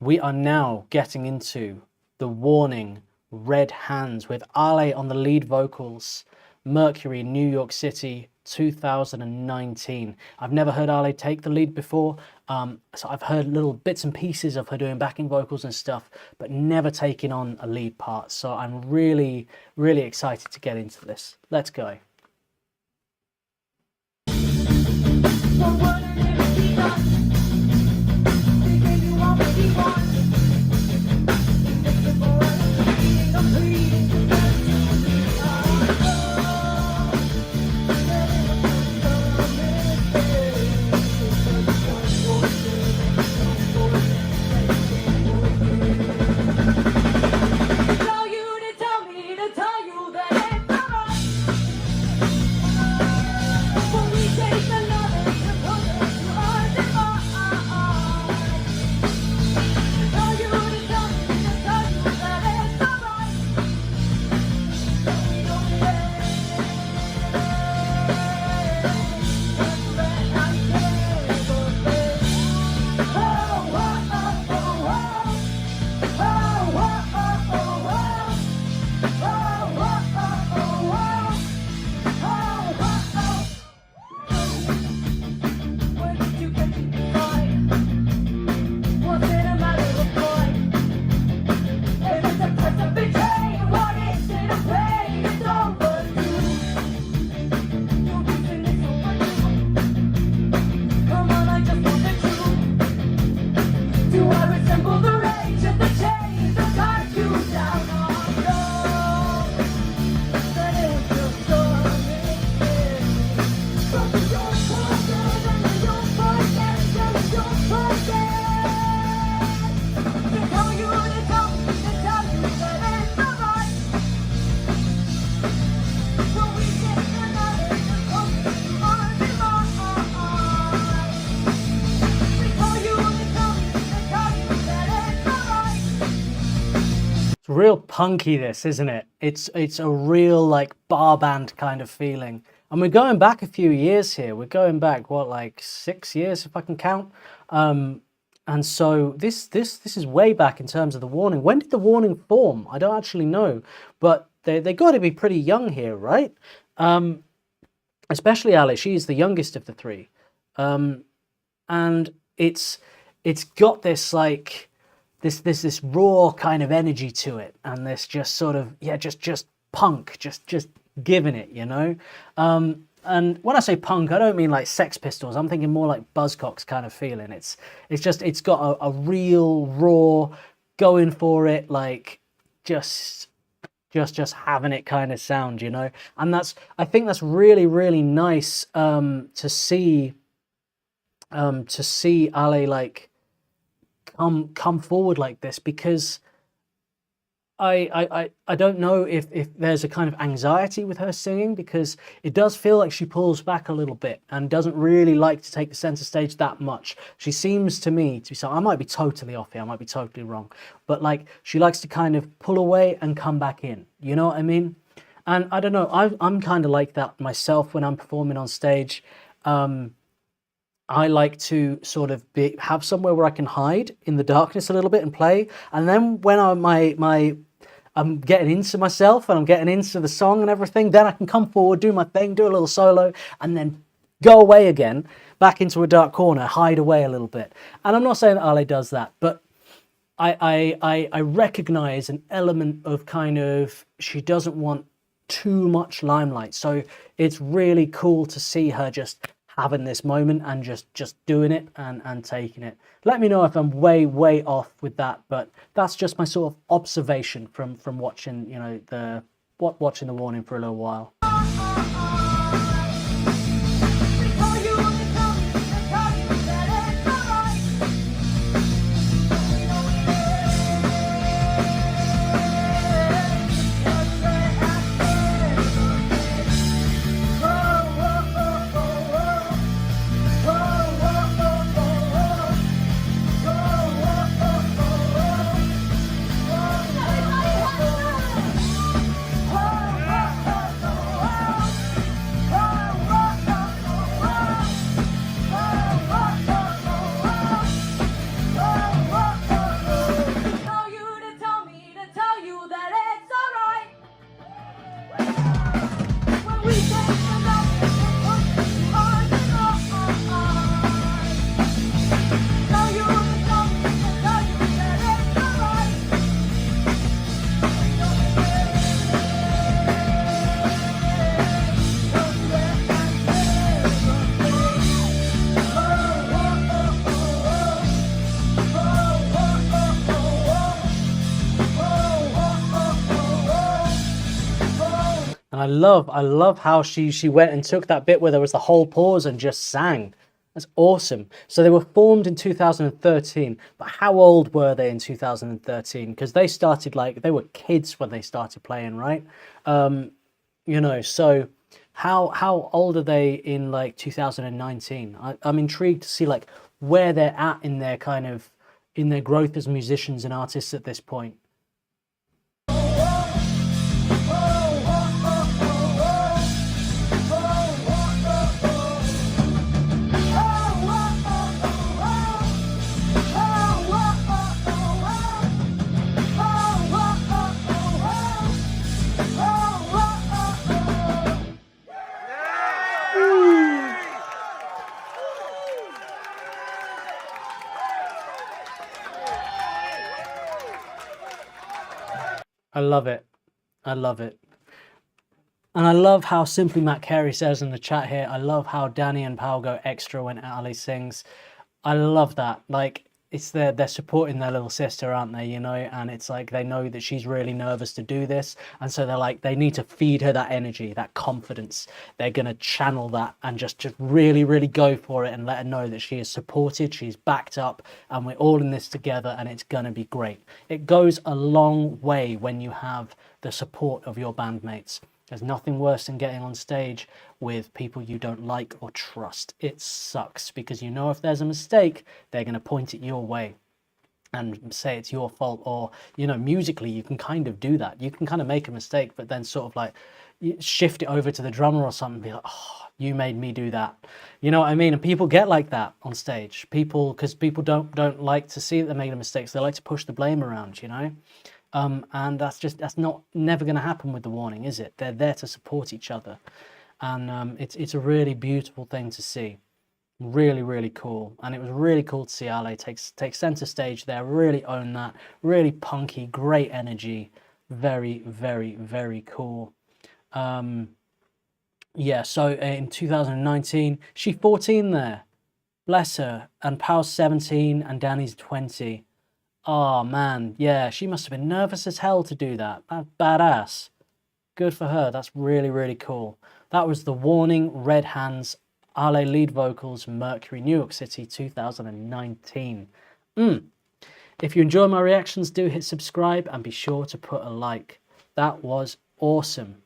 We are now getting into The Warning, Red Hands, with Ale on the lead vocals. Mercury, New York City, 2019. I've never heard Ale take the lead before, so I've heard little bits and pieces of her doing backing vocals and stuff, but never taking on a lead part. So I'm really, really excited to get into this. Let's go. Real punky, this, isn't it? It's a real like bar band kind of feeling. And we're going back a few years here. We're going back, what, like 6 years if I can count. And so this is way back in terms of The Warning. When did The Warning form? I don't actually know, but they got to be pretty young here, right? Especially Alice. She's the youngest of the three, and it's got this like this raw kind of energy to it, and this just sort of just punk, just giving it, you know. And when I say punk, I don't mean like Sex Pistols. I'm thinking more like Buzzcocks kind of feeling. It's got a real raw, going for it, like just having it kind of sound, you know. And I think that's really, really nice to see Ale like come forward like this, because I don't know if there's a kind of anxiety with her singing, because it does feel like she pulls back a little bit and doesn't really like to take the center stage that much. She seems to me to be, so I might be totally off here, I might be totally wrong, but like she likes to kind of pull away and come back in, you know what I mean? And I don't know, I'm kind of like that myself when I'm performing on stage. I like to sort of have somewhere where I can hide in the darkness a little bit and play. And then when I'm getting into myself and I'm getting into the song and everything, then I can come forward, do my thing, do a little solo, and then go away again, back into a dark corner, hide away a little bit. And I'm not saying that Ale does that, but I recognize an element of kind of, she doesn't want too much limelight. So it's really cool to see her just having this moment and just doing it and taking it. Let me know if I'm way off with that, but that's just my sort of observation from watching, you know, watching The Warning for a little while. I love how she went and took that bit where there was the whole pause and just sang. That's awesome. So they were formed in 2013, but how old were they in 2013? Because they started like they were kids when they started playing, right? You know, so how old are they in like 2019? I'm intrigued to see like where they're at in their kind of in their growth as musicians and artists at this point. I love it. I love it. And I love how Simply Matt Carey says in the chat here, I love how Danny and Pal go extra when Ali sings. I love that. Like, it's they're supporting their little sister, aren't they? You know, and it's like they know that she's really nervous to do this, and so they're like they need to feed her that energy, that confidence. They're gonna channel that and just really really go for it and let her know that she is supported, she's backed up, and we're all in this together, and it's gonna be great. It goes a long way when you have the support of your bandmates. There's nothing worse than getting on stage with people you don't like or trust. It sucks because you know if there's a mistake, they're going to point it your way and say it's your fault. Or, you know, musically, you can kind of do that. You can kind of make a mistake, but then sort of like shift it over to the drummer or something and be like, oh, you made me do that. You know what I mean? And people get like that on stage. Because people don't like to see that they're making mistakes. They like to push the blame around, you know? And that's not never going to happen with the Warning, is it? They're there to support each other, and it's a really beautiful thing to see. Really, really cool, and it was really cool to see Ale take center stage there, really own that, really punky, great energy, very, very, very cool. Yeah, so in 2019, she 14 there, bless her, and Pal's 17 and Danny's 20. Oh man, yeah, she must have been nervous as hell to do that. That's badass. Good for her. That's really, really cool. That was The Warning, Red Hands, Ale lead vocals, Mercury, New York City, 2019. If you enjoy my reactions, do hit subscribe and be sure to put a like. That was awesome.